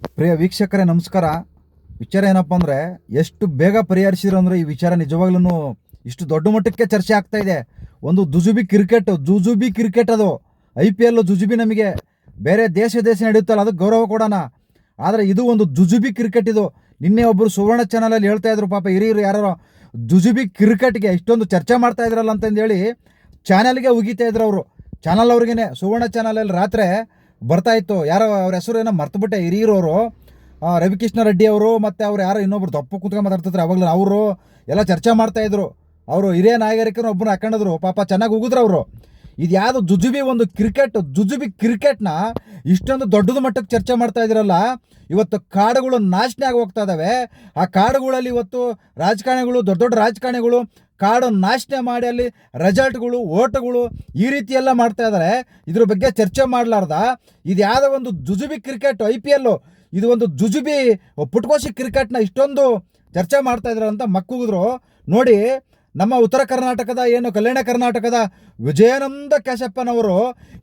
ಪ್ರಿಯ ವೀಕ್ಷಕರೇ ನಮಸ್ಕಾರ. ವಿಚಾರ ಏನಪ್ಪ ಅಂದರೆ, ಎಷ್ಟು ಬೇಗ ಪರಿಹರಿಸಿದ್ರು ಅಂದರೆ ಈ ವಿಚಾರ ನಿಜವಾಗ್ಲೂ ಇಷ್ಟು ದೊಡ್ಡ ಮಟ್ಟಕ್ಕೆ ಚರ್ಚೆ ಆಗ್ತಾ ಇದೆ. ಒಂದು ಜುಜುಬಿ ಕ್ರಿಕೆಟ್ ಅದು IPL ಜುಜುಬಿ. ನಮಗೆ ಬೇರೆ ದೇಶ ನಡೆಯುತ್ತಲ್ಲ ಅದಕ್ಕೆ ಗೌರವ ಕೊಡೋಣ, ಆದರೆ ಇದು ಒಂದು ಜುಜುಬಿ ಕ್ರಿಕೆಟ್. ಇದು ನಿನ್ನೆ ಒಬ್ಬರು ಸುವರ್ಣ ಚಾನಲಲ್ಲಿ ಹೇಳ್ತಾ ಇದ್ರು, ಪಾಪ ಹಿರಿಯರು ಯಾರೋ ಜುಜುಬಿ ಕ್ರಿಕೆಟ್ಗೆ ಇಷ್ಟೊಂದು ಚರ್ಚೆ ಮಾಡ್ತಾ ಇದ್ರಲ್ಲ ಅಂತಂದೇಳಿ ಚಾನಲ್ಗೆ ಉಗಿತಾ ಇದ್ರು. ಅವರು ಚಾನಲ್ ಅವ್ರಿಗೇನೆ ಸುವರ್ಣ ಚಾನಲಲ್ಲಿ ರಾತ್ರಿ ಬರ್ತಾ ಇತ್ತು. ಯಾರೋ ಅವ್ರ ಹೆಸರು ಏನೋ ಮರ್ತುಬಿಟ್ಟೆ, ಹಿರಿಯರವರು ರವಿಕೃಷ್ಣ ರೆಡ್ಡಿ ಅವರು ಮತ್ತು ಅವ್ರು ಯಾರೋ ಇನ್ನೊಬ್ರು ದಪ್ಪ ಕೂತ್ಕೊಂಡು ಮಾತಾಡ್ತಿದ್ರು. ಅವಾಗಲೂ ಅವರು ಎಲ್ಲ ಚರ್ಚೆ ಮಾಡ್ತಾಯಿದ್ರು. ಅವರು ಹಿರಿಯ ನಾಯಕರನ್ನು ಒಬ್ಬರು ಹಾಕೊಂಡಿದ್ರು, ಪಾಪ ಚೆನ್ನಾಗಿ ಉಗಿದ್ರು ಅವರು. ಇದು ಯಾವುದು ಜುಜುಬಿ ಕ್ರಿಕೆಟ್ನ ಇಷ್ಟೊಂದು ದೊಡ್ಡದು ಮಟ್ಟಕ್ಕೆ ಚರ್ಚೆ ಮಾಡ್ತಾ ಇದ್ದೀರಲ್ಲ. ಇವತ್ತು ಕಾಡುಗಳು ನಾಶನ ಆಗಿ ಹೋಗ್ತಾ ಇದ್ದಾವೆ. ಆ ಕಾಡುಗಳಲ್ಲಿ ಇವತ್ತು ದೊಡ್ಡ ದೊಡ್ಡ ರಾಜಕಾರಣಿಗಳು ಕಾಡು ನಾಶನ ಮಾಡಿ ಅಲ್ಲಿ ರೆಸಾರ್ಟ್ಗಳು, ಓಟಗಳು ಈ ರೀತಿ ಎಲ್ಲ ಮಾಡ್ತಾ ಇದ್ದಾರೆ. ಇದ್ರ ಬಗ್ಗೆ ಚರ್ಚೆ ಮಾಡಲಾರ್ದ ಇದು ಯಾವುದೋ ಒಂದು ಜುಜುಬಿ ಕ್ರಿಕೆಟ್ IPL, ಇದು ಒಂದು ಜುಜುಬಿ ಪುಟ್ಕೋಶಿ ಕ್ರಿಕೆಟ್ನ ಇಷ್ಟೊಂದು ಚರ್ಚೆ ಮಾಡ್ತಾ ಇದ್ದಾರೆ ಅಂತ ಮಕ್ಕುಗಿದ್ರು. ನೋಡಿ, ನಮ್ಮ ಉತ್ತರ ಕರ್ನಾಟಕದ ಕಲ್ಯಾಣ ಕರ್ನಾಟಕದ ವಿಜಯಾನಂದ ಕ್ಯಾಶಪ್ಪನವರು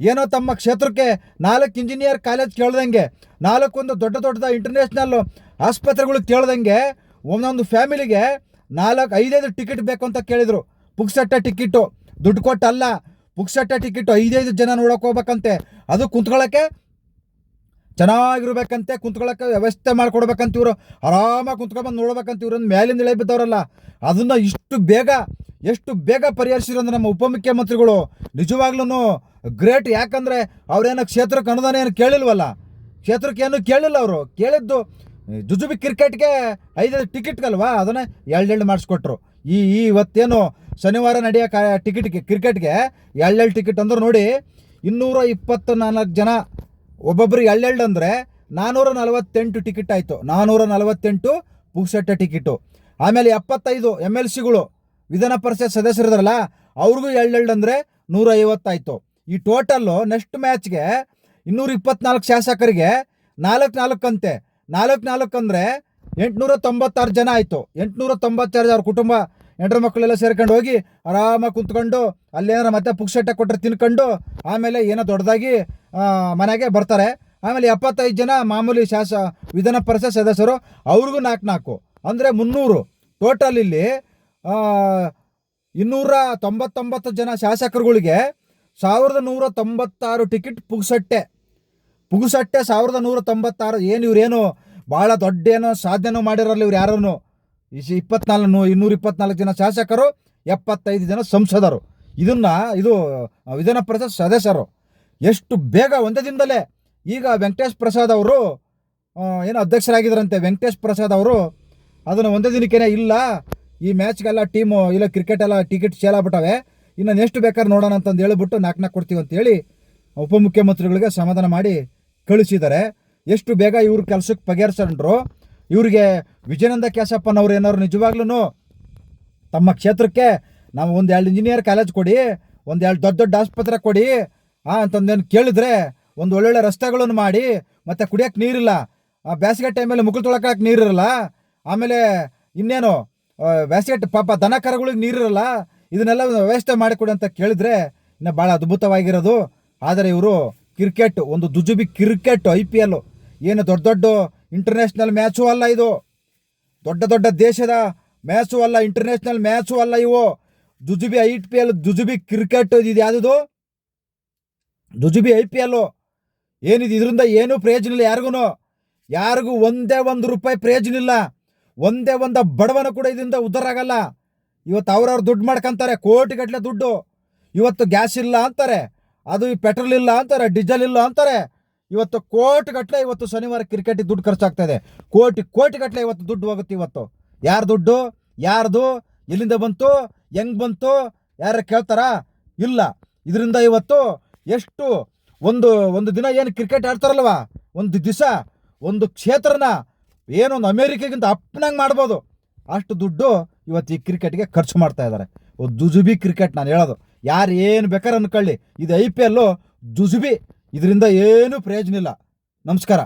ಏನೋ ತಮ್ಮ ಕ್ಷೇತ್ರಕ್ಕೆ 4 ಇಂಜಿನಿಯರ್ ಕಾಲೇಜ್ ಕೇಳ್ದಂಗೆ, 4 ದೊಡ್ಡ ಇಂಟರ್ನ್ಯಾಷನಲ್ ಆಸ್ಪತ್ರೆಗಳು ಕೇಳ್ದಂಗೆ ಒಂದೊಂದು ಫ್ಯಾಮಿಲಿಗೆ 4-5 ಟಿಕೆಟ್ ಬೇಕು ಅಂತ ಕೇಳಿದರು. ಪುಕ್ಸಟ್ಟೆ ಟಿಕೆಟು, ದುಡ್ಡು ಕೊಟ್ಟಲ್ಲ, ಪುಕ್ಸಟ್ಟೆ ಟಿಕೆಟು 5 ಜನ ನೋಡೋಕೆ ಹೋಗ್ಬೇಕಂತೆ. ಅದು ಕುಂತ್ಕೊಳ್ಳೋಕ್ಕೆ ಚೆನ್ನಾಗಿರ್ಬೇಕಂತೆ, ಕುಂತ್ಕೊಳ್ಳೋಕೆ ವ್ಯವಸ್ಥೆ ಮಾಡಿಕೊಡ್ಬೇಕಂತ. ಇವರು ಆರಾಮಾಗಿ ಕುಂತ್ಕೊಂಡ್ಬಂದು ನೋಡ್ಬೇಕಂತ. ಇವ್ರನ್ನ ಮೇಲಿಂದ ಇಳೆ ಬಿದ್ದವರಲ್ಲ, ಅದನ್ನು ಎಷ್ಟು ಬೇಗ ಪರಿಹರಿಸಿದ್ರು ಅಂದರೆ ನಮ್ಮ ಉಪಮುಖ್ಯಮಂತ್ರಿಗಳು ನಿಜವಾಗ್ಲೂ ಗ್ರೇಟ್. ಯಾಕಂದರೆ ಅವ್ರೇನೋ ಕ್ಷೇತ್ರಕ್ಕೆ ಅನುದಾನ ಏನು ಕೇಳಿಲ್ವಲ್ಲ, ಕ್ಷೇತ್ರಕ್ಕೆ ಏನು ಕೇಳಿಲ್ಲ. ಅವರು ಕೇಳಿದ್ದು ಜುಜುಬಿ ಕ್ರಿಕೆಟ್ಗೆ 5 ಟಿಕೆಟ್ಗಲ್ವಾ, ಅದನ್ನೇ 2 ಮಾಡಿಸ್ಕೊಟ್ರು. ಇವತ್ತೇನು ಶನಿವಾರ ನಡೆಯೋ ಕ್ರಿಕೆಟ್ಗೆ 2 ಟಿಕೆಟ್ ಅಂದ್ರೆ ನೋಡಿ, 224 ಜನ, ಒಬ್ಬೊಬ್ಬರಿಗೆ 2 ಅಂದರೆ 448 ಟಿಕೆಟ್ ಆಯಿತು. 448 ಪುಕ್ಸಟ್ಟೆ ಟಿಕೆಟು. ಆಮೇಲೆ 75 MLCಗಳು, ವಿಧಾನ ಪರಿಷತ್ ಸದಸ್ಯರಿದಾರಲ್ಲ, ಅವ್ರಿಗೂ 2 ಅಂದರೆ 150 ಆಯಿತು. ಈ ಟೋಟಲ್ಲು ನೆಕ್ಸ್ಟ್ ಮ್ಯಾಚ್ಗೆ 224 ಶಾಸಕರಿಗೆ 4 ಅಂತೆ. 4 ಅಂದರೆ 896 ಜನ ಆಯಿತು. 896 ಅವ್ರ ಕುಟುಂಬ, ಹೆಂಡ್ರ ಮಕ್ಕಳೆಲ್ಲ ಸೇರ್ಕೊಂಡು ಹೋಗಿ ಆರಾಮಾಗಿ ಕುಂತ್ಕೊಂಡು ಅಲ್ಲೇನಾರ ಮತ್ತೆ ಪುಕ್ಸಟ್ಟೆ ಕೊಟ್ಟರೆ ತಿನ್ಕೊಂಡು ಆಮೇಲೆ ಏನೋ ದೊಡ್ಡದಾಗಿ ಮನೆಗೆ ಬರ್ತಾರೆ. ಆಮೇಲೆ 75 ಜನ ಮಾಮೂಲಿ ವಿಧಾನ ಪರಿಷತ್ ಸದಸ್ಯರು, ಅವ್ರಿಗೂ 4 ಅಂದರೆ 300. ಟೋಟಲ್ ಇಲ್ಲಿ 299 ಜನ ಶಾಸಕರುಗಳಿಗೆ 1196 ಟಿಕೆಟ್ ಪುಕ್ಸಟ್ಟೆ 1196. ಇವ್ರೇನು ಭಾಳ ದೊಡ್ಡ ಏನೋ ಸಾಧನೆ ಮಾಡಿರಲ್ಲ ಇವ್ರು ಯಾರೂ. 224 ಜನ ಶಾಸಕರು, 75 ಜನ ಸಂಸದರು, ಇದು ವಿಧಾನ ಪರಿಷತ್ ಸದಸ್ಯರು. ಎಷ್ಟು ಬೇಗ ಒಂದೇ ದಿನದಲ್ಲೇ. ಈಗ ವೆಂಕಟೇಶ್ ಪ್ರಸಾದ್ ಅವರು ಏನೋ ಅಧ್ಯಕ್ಷರಾಗಿದ್ದರಂತೆ. ವೆಂಕಟೇಶ್ ಪ್ರಸಾದ್ ಅವರು ಅದನ್ನು ಒಂದೇ ದಿನಕ್ಕೇನೆ ಇಲ್ಲ, ಈ ಮ್ಯಾಚ್ಗೆಲ್ಲ ಟೀಮು ಇಲ್ಲ, ಕ್ರಿಕೆಟ್ ಎಲ್ಲ ಟಿಕೆಟ್ ಸೇಲ್ ಆಗ್ಬಿಟ್ಟವೆ, ಇನ್ನು ನೆಕ್ಸ್ಟ್ ಬೇಕಾದ್ರೆ ನೋಡೋಣ ಅಂತಂದು ಹೇಳ್ಬಿಟ್ಟು 4 ಕೊಡ್ತೀವಿ ಅಂತೇಳಿ ಉಪಮುಖ್ಯಮಂತ್ರಿಗಳಿಗೆ ಸಮಾಧಾನ ಮಾಡಿ ಕಳಿಸಿದ್ದಾರೆ. ಎಷ್ಟು ಬೇಗ ಇವ್ರ ಕೆಲಸಕ್ಕೆ ಬಗೆಹರಿಸ್ಕೊಂಡ್ರು. ಇವರಿಗೆ ವಿಜಯಾನಂದ ಕ್ಯಾಶಪ್ಪನವ್ರು ಏನಾದ್ರು ನಿಜವಾಗ್ಲೂ ತಮ್ಮ ಕ್ಷೇತ್ರಕ್ಕೆ ನಾವು 2 ಇಂಜಿನಿಯರ್ ಕಾಲೇಜ್ ಕೊಡಿ, 2 ದೊಡ್ಡ ಆಸ್ಪತ್ರೆ ಕೊಡಿ ಅಂತಂದೇನು ಕೇಳಿದ್ರೆ, ಒಂದು ಒಳ್ಳೊಳ್ಳೆ ರಸ್ತೆಗಳನ್ನು ಮಾಡಿ, ಮತ್ತು ಕುಡಿಯೋಕ್ಕೆ ನೀರಿಲ್ಲ, ಬೇಸಿಗೆ ಟೈಮಲ್ಲಿ ಮುಖ ತೊಳಕ್ಕೆ ನೀರಿರಲ್ಲ, ಆಮೇಲೆ ಇನ್ನೇನು ಬೇಸಿಗೆ ಪಾಪ ದನ ಕರುಗಳಿಗೆ ನೀರಿರಲ್ಲ, ಇದನ್ನೆಲ್ಲ ವ್ಯವಸ್ಥೆ ಮಾಡಿಕೊಡಿ ಅಂತ ಕೇಳಿದ್ರೆ ಇನ್ನು ಭಾಳ ಅದ್ಭುತವಾಗಿರೋದು. ಆದರೆ ಇವರು ಒಂದು ಜುಜುಬಿ ಕ್ರಿಕೆಟ್ IPL ಏನು ದೊಡ್ಡ ಇಂಟರ್ನ್ಯಾಷನಲ್ ಮ್ಯಾಚು ಅಲ್ಲ, ಇದು ದೊಡ್ಡ ದೇಶದ ಮ್ಯಾಚು ಅಲ್ಲ, ಇಂಟರ್ನ್ಯಾಷನಲ್ ಮ್ಯಾಚು ಅಲ್ಲ. ಇವು IPL ಜುಜುಬಿ ಕ್ರಿಕೆಟ್. ಇದು ಯಾವುದದು ಜುಜುಬಿ IPL ಏನಿದು, ಇದರಿಂದ ಏನೂ ಪ್ರಯೋಜನ ಇಲ್ಲ. ಯಾರಿಗೂ ಒಂದೇ ರೂಪಾಯಿ ಪ್ರಯೋಜನ ಇಲ್ಲ. ಒಂದೇ ಬಡವನು ಕೂಡ ಇದರಿಂದ ಉದ್ಧಾರ ಆಗಲ್ಲ. ಇವತ್ತು ಅವ್ರವ್ರು ದುಡ್ಡು ಮಾಡ್ಕೊಂತಾರೆ, ಕೋಟಿಗಟ್ಟಲೆ ದುಡ್ಡು. ಇವತ್ತು ಗ್ಯಾಸ್ ಇಲ್ಲ ಅಂತಾರೆ, ಅದು ಪೆಟ್ರೋಲ್ ಇಲ್ಲ ಅಂತಾರೆ, ಡೀಸೆಲ್ ಇಲ್ಲ ಅಂತಾರೆ. ಇವತ್ತು ಕೋಟಿಗಟ್ಟಲೆ ಇವತ್ತು ಶನಿವಾರ ಕ್ರಿಕೆಟಿಗೆ ದುಡ್ಡು ಖರ್ಚಾಗ್ತಾ ಇದೆ. ಕೋಟಿಗಟ್ಟಲೆ ಇವತ್ತು ದುಡ್ಡು ಹೋಗುತ್ತೆ. ಇವತ್ತು ಯಾರು ದುಡ್ಡು, ಯಾರ್ದು, ಎಲ್ಲಿಂದ ಬಂತು, ಹೆಂಗೆ ಬಂತು, ಯಾರು ಕೇಳ್ತಾರಾ? ಇಲ್ಲ. ಇದರಿಂದ ಇವತ್ತು ಎಷ್ಟು ಒಂದು ದಿನ ಏನು ಕ್ರಿಕೆಟ್ ಆಡ್ತಾರಲ್ವ, ಒಂದು ದಿವಸ ಒಂದು ಕ್ಷೇತ್ರನ ಏನೊಂದು ಅಮೇರಿಕೆಗಿಂತ ಅಪ್ಪನಂಗೆ ಮಾಡ್ಬೋದು, ಅಷ್ಟು ದುಡ್ಡು ಇವತ್ತು ಈ ಕ್ರಿಕೆಟ್ಗೆ ಖರ್ಚು ಮಾಡ್ತಾ ಇದ್ದಾರೆ. ಜುಜುಬಿ ಕ್ರಿಕೆಟ್ ನಾನು ಹೇಳೋದು. ಯಾರು ಏನು ಬೇಕಾದ್ರೆ ಅಂದ್ಕೊಳ್ಳಿ, ಇದು IPL ಜುಜುಬಿ, ಇದರಿಂದ ಏನೂ ಪ್ರಯೋಜನ ಇಲ್ಲ. ನಮಸ್ಕಾರ.